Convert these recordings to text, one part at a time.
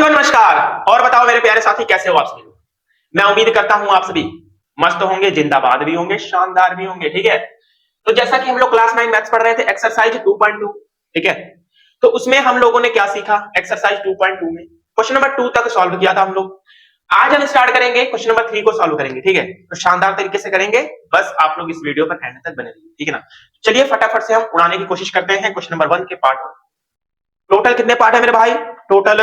साथियों नमस्कार। और बताओ मेरे प्यारे साथी, कैसे हो आप सभी लोग। मैं उम्मीद करता हूं आप सभी मस्त होंगे, जिंदाबाद भी होंगे, शानदार भी होंगे। ठीक है, तो जैसा कि हम लोग क्लास 9 मैथ्स पढ़ रहे थे, एक्सरसाइज 2.2। ठीक है, तो उसमें हम लोगों ने क्या सीखा। एक्सरसाइज 2.2 में क्वेश्चन नंबर 2 तक सॉल्व किया था हम लोग। आज हम स्टार्ट करेंगे क्वेश्चन नंबर 3 को सॉल्व करेंगे। ठीक है, तो शानदार तरीके से करेंगे, बस आप लोग इस वीडियो पर एंड तक बने रहिए। ठीक है ना, चलिए फटाफट से हम उड़ाने की कोशिश करते हैं क्वेश्चन नंबर 1 के पार्ट। टोटल कितने पार्ट है मेरे भाई? टोटल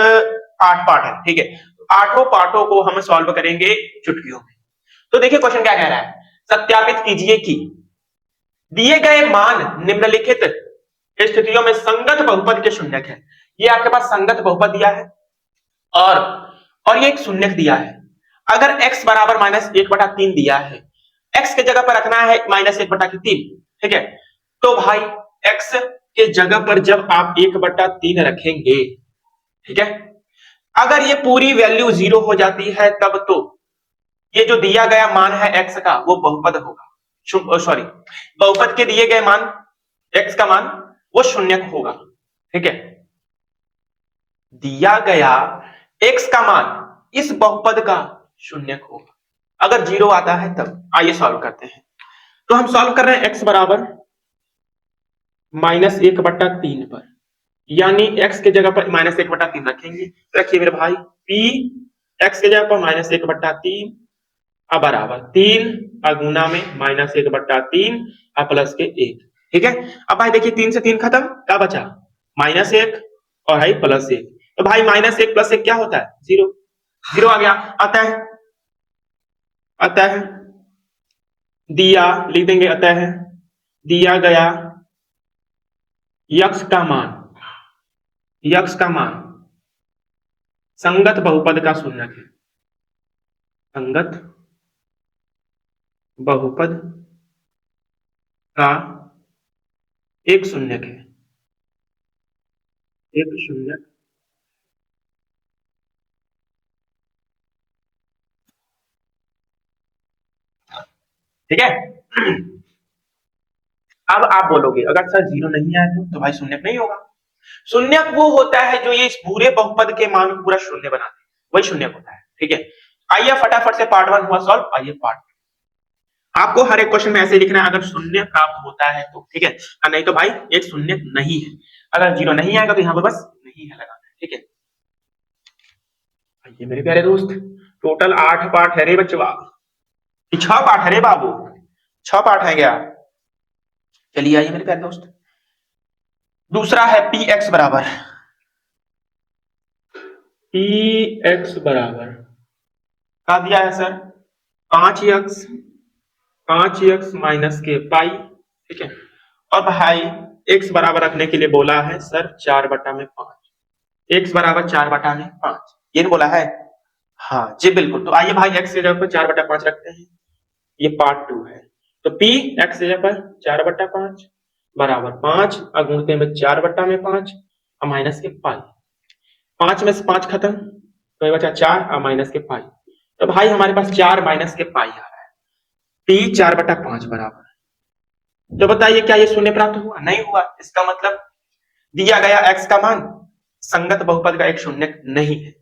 8 पार्ट है। ठीक है, आठों पार्टों को हम सॉल्व करेंगे चुटकियों में। तो देखिए क्वेश्चन क्या कह रहा है। सत्यापित कीजिए कि दिए गए मान निम्नलिखित स्थितियों में संगत बहुपद के शून्यक है। ये आपके पास संगत बहुपद दिया है और ये एक शून्यक दिया है। अगर x बराबर -1/3 दिया है, x के जगह पर रखना है -1/3। ठीक है, तो भाई x के जगह पर जब आप 1/3 रखेंगे, ठीक है, अगर ये पूरी वैल्यू 0 हो जाती है तब तो ये जो दिया गया मान है x का वो बहुपद होगा। सॉरी, बहुपद के दिए गए मान x का मान वो शून्यक होगा। ठीक है, दिया गया x का मान इस बहुपद का शून्यक होगा अगर 0 आता है तब। आइए सॉल्व करते हैं। तो हम सॉल्व कर रहे हैं x बराबर -1/3 पर, यानी x के जगह पर -1/3 रखेंगे। रखिए मेरे भाई, p x के जगह पर -1/3 अब बराबर 3 गुना में -1/3 प्लस के 1। ठीक है, अब भाई देखिए 3 से 3 खत्म, क्या बचा? -1 और भाई +1। तो भाई -1 + 1 क्या होता है? 0। 0 आ गया। अतः दिया, लिख देंगे अतः दिया गया यक्ष का मान संगत बहुपद का शून्यक है। संगत बहुपद का एक शून्यक है। एक शून्यक ठीक है। अब आप बोलोगे अगर सर 0 नहीं आया तो भाई शून्यक नहीं होगा। शून्यक वो होता है जो ये इस पूरे बहुपद के मान को पूरा शून्य बना दे, वही शून्यक होता है। ठीक है, आइए फटाफट से पार्ट 1 हुआ सॉल्व। आइए पार्ट, आपको हर एक क्वेश्चन में ऐसे लिखना है अगर शून्य प्राप्त होता है तो। ठीक है, नहीं तो भाई एक शून्य नहीं है। अगर 0 नहीं आएगा तो यहाँ पर बस नहीं है लगाना है। ठीक है, आइए मेरे प्यारे दोस्त, टोटल 8 पार्ट है रे बच्चवा, 6 पार्ट है रे बाबू, 6 पार्ट है क्या? चलिए आइए मेरे प्यारे दोस्त, दूसरा है px बराबर क्या दिया है सर? 5x माइनस के पाई। ठीक है, और भाई x बराबर रखने के लिए बोला है सर 4/5। x बराबर 4/5 ये बोला है। हाँ जी बिल्कुल। तो आइए भाई x की जगह पर 4/5 रखते हैं, ये पार्ट 2 है। तो p x की जगह पर 4/5 बराबर 5 गुणते में 4/5 और माइनस के पाई। 5 में से 5 खत्म तो ये बचा 4 और माइनस के पाई। तो भाई हमारे पास 4 माइनस के पाई आ रहा है। p 4/5 बराबर, तो बताइए क्या ये शून्य प्राप्त हुआ? नहीं हुआ। इसका मतलब दिया गया x का मान संगत बहुपद का एक शून्यक नहीं है।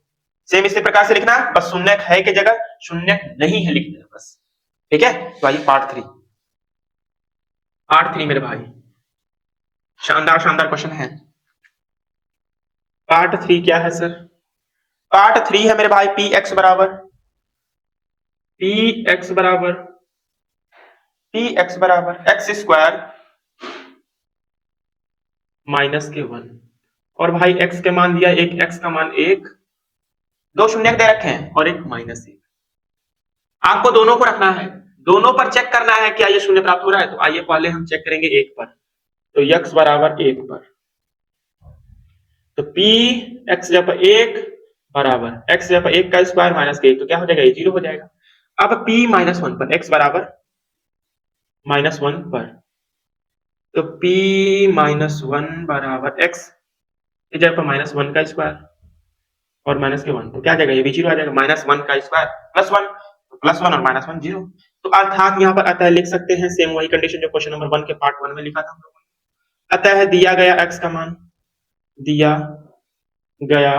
सेम इसी प्रकार से लिखना, बस शून्यक है की जगह शून्यक नहीं है लिख देना बस। ठीक है, तो आइए पार्ट 3। पार्ट 3 मेरे भाई शानदार शानदार क्वेश्चन है। पार्ट 3 क्या है सर? पार्ट 3 है मेरे भाई px बराबर x² माइनस के 1। और भाई x के मान दिया एक, x का मान 1, दो शून्यक दे रखे हैं और एक -1। आपको दोनों को रखना है, दोनों पर चेक करना है क्या ये शून्य प्राप्त हो रहा है। तो आइए पहले हम चेक करेंगे 1 पर। तो x बराबर 1 पर, तो p x जब 1 बराबर x जब 1 का स्क्वायर माइनस के 1, तो क्या हो जाएगा? ये 0 हो जाएगा। अब p -1 पर, x बराबर -1 पर, तो p -1 बराबर x की जगह पर -1 का स्क्वायर और माइनस के 1, तो क्या आ जाएगा? ये भी 0 आ जाएगा। -1 का स्क्वायर +1, तो +1 और -1 0। तो अर्थात यहाँ पर अतः लिख सकते हैं सेम वही कंडीशन जो क्वेश्चन नंबर 1 के पार्ट 1 में लिखा था हम लोगों ने। अतः दिया गया x का मान, दिया गया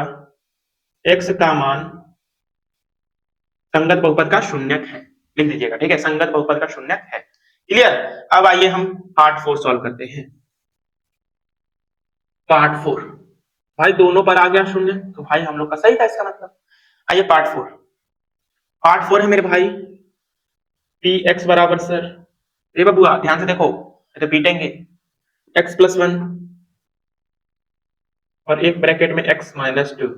x का मान संगत बहुपद का शून्यक है, लिख दीजिएगा, ठीक है, संगत बहुपद का शून्यक है। क्लियर। अब आइए हम पार्ट 4 सॉल्व करते हैं। पार्ट 4 भाई दोनों पर आ गया शून्य, तो भाई हम लोग का सही था इसका मतलब। आइए पार्ट 4, पार्ट 4 है मेरे भाई पी एक्स बराबर सर, ये बबुआ ध्यान से देखो, रिपीटेंगे, x प्लस 1 और एक ब्रैकेट में x माइनस 2,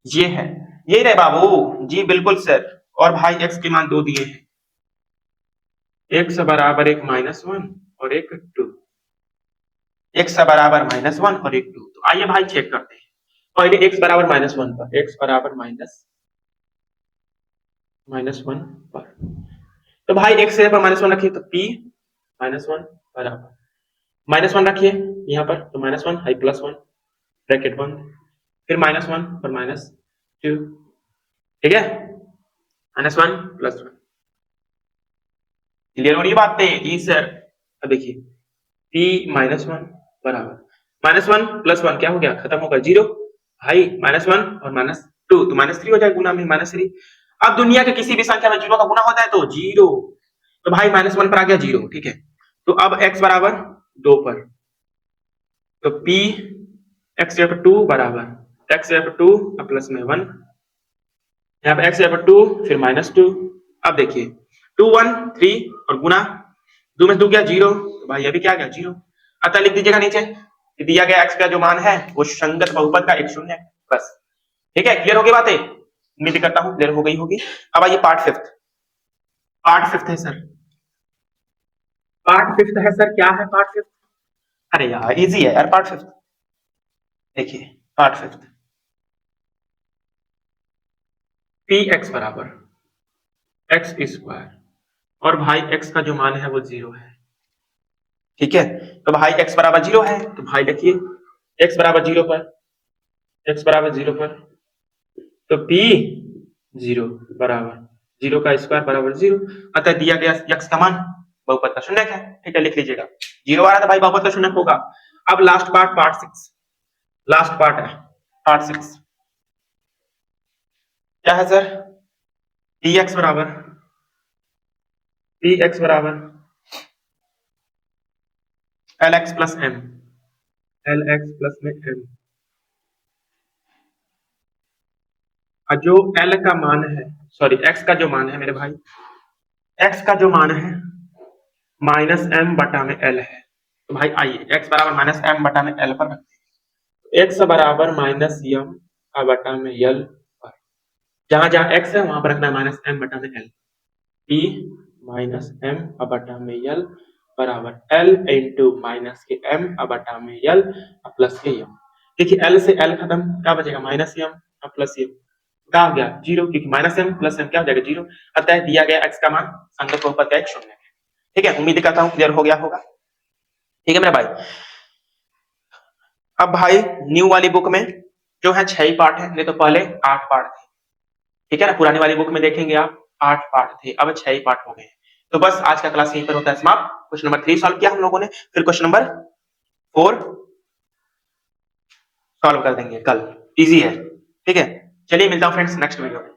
ये है, यही रहे बाबू जी, बिल्कुल सर। और भाई x के मान दो दिए हैं, x बराबर एक माइनस 1 और एक 2, x बराबर माइनस 1 और एक 2। तो आइए भाई चेक करते हैं, पहले x बराबर माइनस 1 पर, x बराबर माइनस 1 पर, तो भाई x पर माइनस 1 रखिए, तो p माइनस 1 बराबर माइनस 1 रखिए यहाँ पर, तो माइनस 1 हाई प्लस 1 ब्रैकेट बंद, फिर माइनस 1 और माइनस 2, ठीक है, माइनस 1 प्लस 1। क्लियर हो रही बातें जी सर। अब देखिए p माइनस 1 बराबर माइनस 1 प्लस 1 क्या हो गया, खत्म होगा 0, भाई माइनस 1 और माइनस 2 तो माइनस 3 हो जाएगा, गुना में माइनस 3। अब दुनिया के किसी भी संख्या में 0 का गुना होता है तो 0, तो भाई माइनस 1 पर आ गया 0, ठीक है। तो अब x बराबर 2 पर, तो p x 2 बराबर x 2 प्लस में 1, यहाँ पे x 2 फिर माइनस 2। अब देखिए 2 1 3 और गुना 2 में 2 क्या 0, तो भाई अभी क्या गया 0। अतः लिख दीजिएगा नीचे दिया गया x का जो मान है वो संगत बहुपद का एक शून्य है, बस, ठीक है। क्लियर हो गई बातें, उम्मीद करता हूं क्लियर हो गई होगी। अब आइए पार्ट 5, पार्ट 5 है सर, पार्ट 5 है सर, क्या है पार्ट 5, अरे यार इजी है यार पार्ट 5। देखिए पार्ट 5 पी एक्स बराबर एक्स स्क्वायर, और भाई x का जो मान है वो 0 है, ठीक है। तो भाई x बराबर 0 है, तो भाई देखिए x बराबर 0 पर, x बराबर 0 पर, तो p 0 बराबर 0 का स्क्वायर बराबर 0, अतः दिया गया x का मान बहुपद का शून्यक है, ठीक है, लिख लीजिएगा। 0 आ रहा था भाई, बहुपद का शून्यक होगा। अब last part, part 6, last part है पार्ट 6, क्या है सर, px बराबर lx plus m, lx plus में m, जो l का मान है, सॉरी x का जो मान है मेरे भाई, x का जो मान है माइनस m बटा में l है, तो भाई आइए x बराबर माइनस m बटा में l पर रखते हैं, x बराबर माइनस m बटा में l पर, जहां जहां x है वहां पर रखना है माइनस m बटा में l, p माइनस m बटा में l बराबर l इंटू माइनस के m बटा में l प्लस के m। देखिए l से l खत्म, क्या बचेगा माइनस m प्लस m, क्या हो गया 0, क्योंकि माइनस m प्लस m क्या हो जाएगा 0, अतः दिया गया x का मान संगत बहुपद का एक शून्य है, ठीक है। उम्मीद करता हूं क्लियर हो गया होगा, ठीक है मेरा भाई। अब भाई न्यू वाली बुक में जो है 6 ही पार्ट है, नहीं तो पहले 8 पार्ट थे, ठीक है ना, पुरानी वाली बुक में देखेंगे आप 8 पार्ट थे, अब 6 ही पार्ट हो गए। तो बस आज का क्लास यहीं पर होता है समाप्त। क्वेश्चन नंबर 3 सॉल्व किया हम लोगों ने, फिर क्वेश्चन नंबर 4 सॉल्व कर देंगे कल, इजी है, ठीक है। चलिए मिलता हूं फ्रेंड्स नेक्स्ट वीडियो में।